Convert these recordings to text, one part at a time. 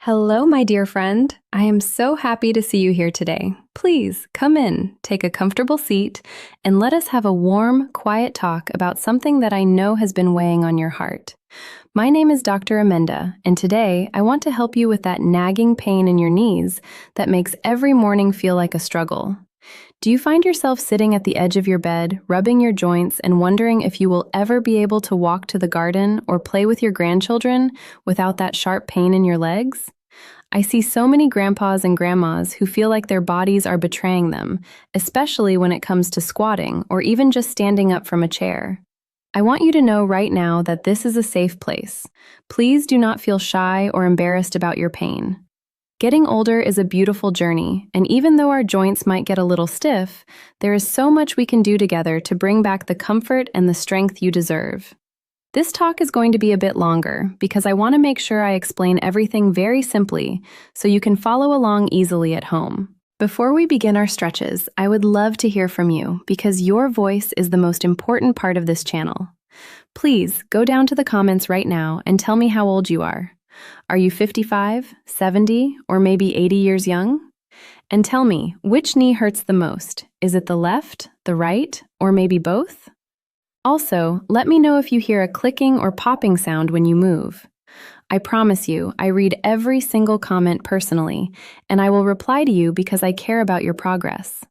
Hello, my dear friend. I am so happy to see you here today. Please come in, take a comfortable seat, and let us have a warm, quiet talk about something that I know has been weighing on your heart. My name is Dr. Amenda, and today I want to help you with that nagging pain in your knees that makes every morning feel like a struggle. Do you find yourself sitting at the edge of your bed, rubbing your joints, and wondering if you will ever be able to walk to the garden or play with your grandchildren without that sharp pain in your legs? I see so many grandpas and grandmas who feel like their bodies are betraying them, especially when it comes to squatting or even just standing up from a chair. I want you to know right now that this is a safe place. Please do not feel shy or embarrassed about your pain. Getting older is a beautiful journey, and even though our joints might get a little stiff, there is so much we can do together to bring back the comfort and the strength you deserve. This talk is going to be a bit longer because I want to make sure I explain everything very simply so you can follow along easily at home. Before we begin our stretches, I would love to hear from you because your voice is the most important part of this channel. Please go down to the comments right now and tell me how old you are. Are you 55, 70, or maybe 80 years young? And tell me, which knee hurts the most? Is it the left, the right, or maybe both? Also, let me know if you hear a clicking or popping sound when you move. I promise you, I read every single comment personally, and I will reply to you because I care about your progress.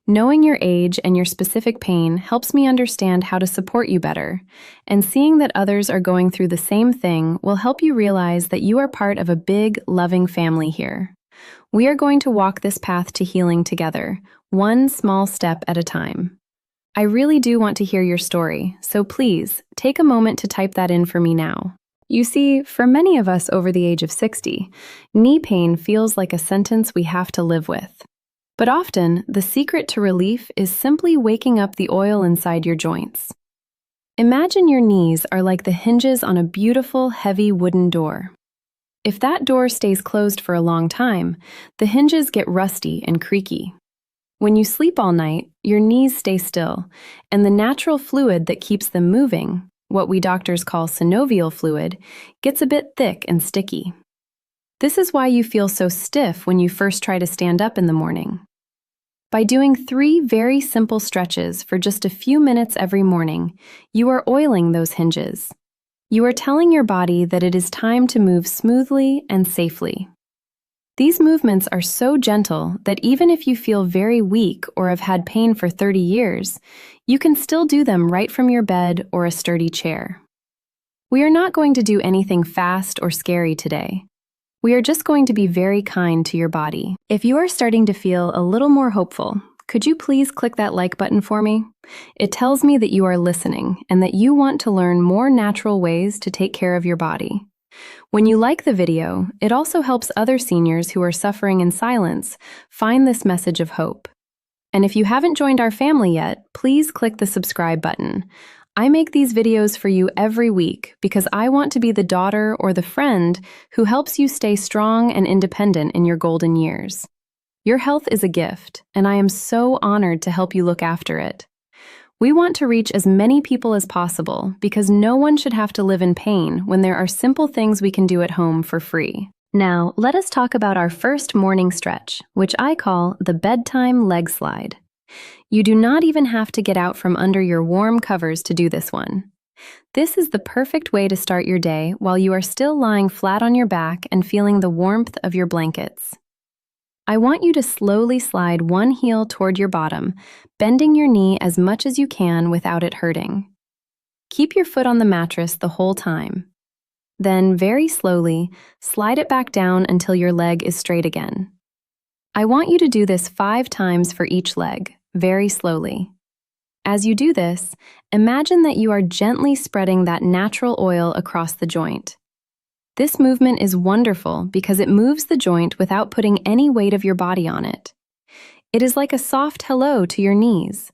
Knowing your age and your specific pain helps me understand how to support you better, and seeing that others are going through the same thing will help you realize that you are part of a big, loving family here. We are going to walk this path to healing together, one small step at a time. I really do want to hear your story, so please, take a moment to type that in for me now. You see, for many of us over the age of 60, knee pain feels like a sentence we have to live with. But often, the secret to relief is simply waking up the oil inside your joints. Imagine your knees are like the hinges on a beautiful, heavy wooden door. If that door stays closed for a long time, the hinges get rusty and creaky. When you sleep all night, your knees stay still, and the natural fluid that keeps them moving, what we doctors call synovial fluid, gets a bit thick and sticky. This is why you feel so stiff when you first try to stand up in the morning. By doing 3 very simple stretches for just a few minutes every morning, you are oiling those hinges. You are telling your body that it is time to move smoothly and safely. These movements are so gentle that even if you feel very weak or have had pain for 30 years, you can still do them right from your bed or a sturdy chair. We are not going to do anything fast or scary today. We are just going to be very kind to your body. If you are starting to feel a little more hopeful, could you please click that like button for me? It tells me that you are listening and that you want to learn more natural ways to take care of your body. When you like the video, it also helps other seniors who are suffering in silence find this message of hope. And if you haven't joined our family yet, please click the subscribe button. I make these videos for you every week because I want to be the daughter or the friend who helps you stay strong and independent in your golden years. Your health is a gift, and I am so honored to help you look after it. We want to reach as many people as possible because no one should have to live in pain when there are simple things we can do at home for free. Now, let us talk about our first morning stretch, which I call the bedtime leg slide. You do not even have to get out from under your warm covers to do this one. This is the perfect way to start your day while you are still lying flat on your back and feeling the warmth of your blankets. I want you to slowly slide one heel toward your bottom, bending your knee as much as you can without it hurting. Keep your foot on the mattress the whole time. Then, very slowly, slide it back down until your leg is straight again. I want you to do this 5 times for each leg, very slowly. As you do this, imagine that you are gently spreading that natural oil across the joint. This movement is wonderful because it moves the joint without putting any weight of your body on it. It is like a soft hello to your knees.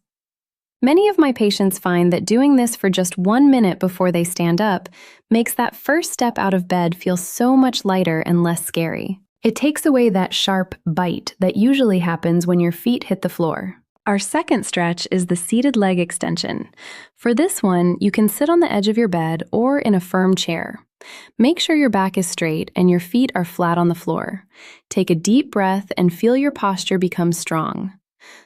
Many of my patients find that doing this for just 1 minute before they stand up makes that first step out of bed feel so much lighter and less scary. It takes away that sharp bite that usually happens when your feet hit the floor. Our second stretch is the seated leg extension. For this one, you can sit on the edge of your bed or in a firm chair. Make sure your back is straight and your feet are flat on the floor. Take a deep breath and feel your posture become strong.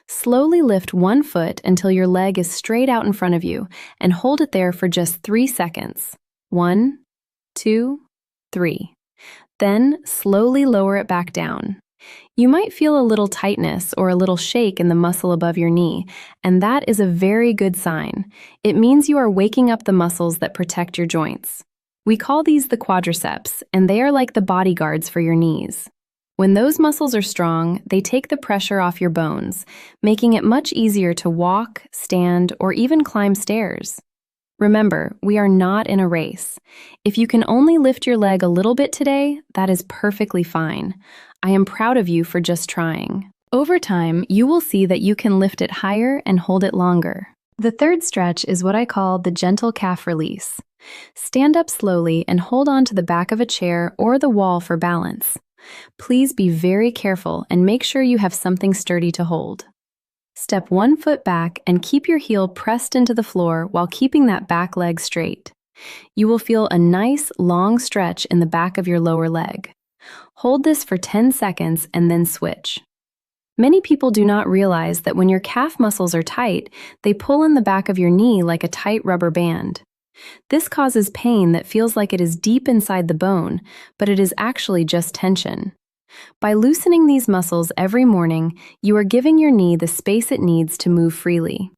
Slowly lift one foot until your leg is straight out in front of you and hold it there for just 3 seconds. 1, 2, 3. Then slowly lower it back down. You might feel a little tightness or a little shake in the muscle above your knee, and that is a very good sign. It means you are waking up the muscles that protect your joints. We call these the quadriceps, and they are like the bodyguards for your knees. When those muscles are strong, they take the pressure off your bones, making it much easier to walk, stand, or even climb stairs. Remember, we are not in a race. If you can only lift your leg a little bit today, that is perfectly fine. I am proud of you for just trying. Over time, you will see that you can lift it higher and hold it longer. The third stretch is what I call the gentle calf release. Stand up slowly and hold on to the back of a chair or the wall for balance. Please be very careful and make sure you have something sturdy to hold. Step 1 foot back and keep your heel pressed into the floor while keeping that back leg straight. You will feel a nice, long stretch in the back of your lower leg. Hold this for 10 seconds and then switch. Many people do not realize that when your calf muscles are tight, they pull in the back of your knee like a tight rubber band. This causes pain that feels like it is deep inside the bone, but it is actually just tension. By loosening these muscles every morning, you are giving your knee the space it needs to move freely.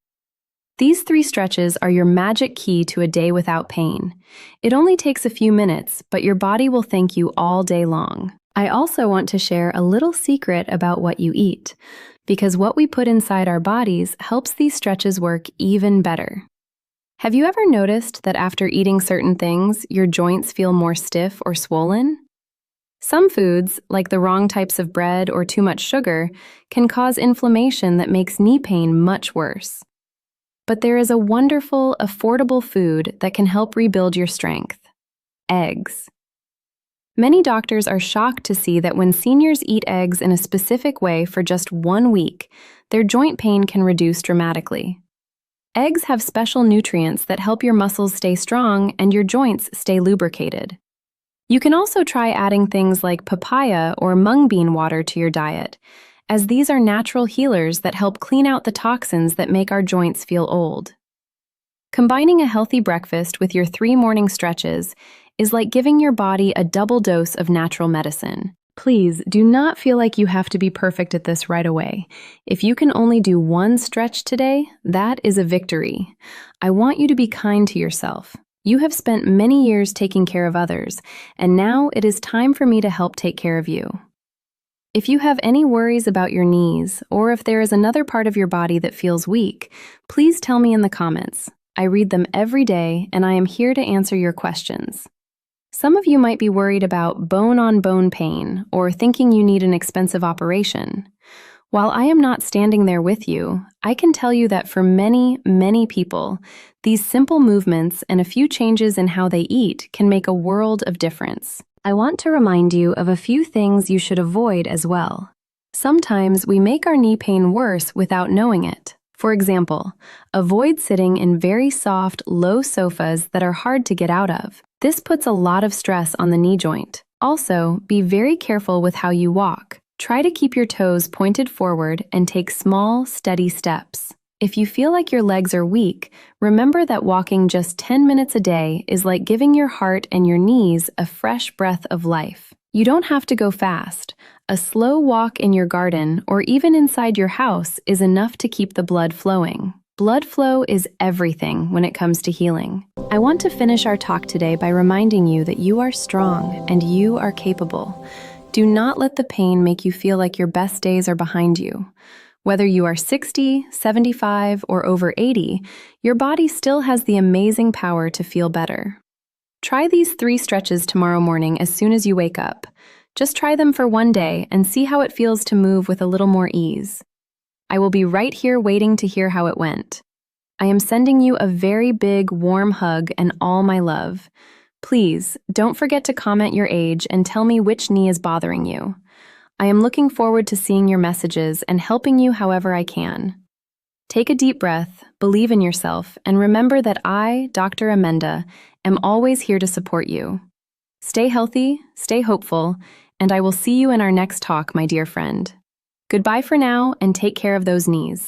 These 3 stretches are your magic key to a day without pain. It only takes a few minutes, but your body will thank you all day long. I also want to share a little secret about what you eat, because what we put inside our bodies helps these stretches work even better. Have you ever noticed that after eating certain things, your joints feel more stiff or swollen? Some foods, like the wrong types of bread or too much sugar, can cause inflammation that makes knee pain much worse. But there is a wonderful, affordable food that can help rebuild your strength: eggs. Many doctors are shocked to see that when seniors eat eggs in a specific way for just 1 week, their joint pain can reduce dramatically. Eggs have special nutrients that help your muscles stay strong and your joints stay lubricated. You can also try adding things like papaya or mung bean water to your diet, as these are natural healers that help clean out the toxins that make our joints feel old. Combining a healthy breakfast with your 3 morning stretches is like giving your body a double dose of natural medicine. Please do not feel like you have to be perfect at this right away. If you can only do 1 stretch today, that is a victory. I want you to be kind to yourself. You have spent many years taking care of others, and now it is time for me to help take care of you. If you have any worries about your knees, or if there is another part of your body that feels weak, please tell me in the comments. I read them every day, and I am here to answer your questions. Some of you might be worried about bone-on-bone pain or thinking you need an expensive operation. While I am not standing there with you, I can tell you that for many, many people, these simple movements and a few changes in how they eat can make a world of difference. I want to remind you of a few things you should avoid as well. Sometimes we make our knee pain worse without knowing it. For example, avoid sitting in very soft, low sofas that are hard to get out of. This puts a lot of stress on the knee joint. Also, be very careful with how you walk. Try to keep your toes pointed forward and take small, steady steps. If you feel like your legs are weak, remember that walking just 10 minutes a day is like giving your heart and your knees a fresh breath of life. You don't have to go fast. A slow walk in your garden or even inside your house is enough to keep the blood flowing. Blood flow is everything when it comes to healing. I want to finish our talk today by reminding you that you are strong and you are capable. Do not let the pain make you feel like your best days are behind you. Whether you are 60, 75, or over 80, your body still has the amazing power to feel better. Try these 3 stretches tomorrow morning as soon as you wake up. Just try them for 1 day and see how it feels to move with a little more ease. I will be right here waiting to hear how it went. I am sending you a very big, warm hug and all my love. Please, don't forget to comment your age and tell me which knee is bothering you. I am looking forward to seeing your messages and helping you however I can. Take a deep breath, believe in yourself, and remember that I, Dr. Amenda, am always here to support you. Stay healthy, stay hopeful, and I will see you in our next talk, my dear friend. Goodbye for now, and take care of those knees.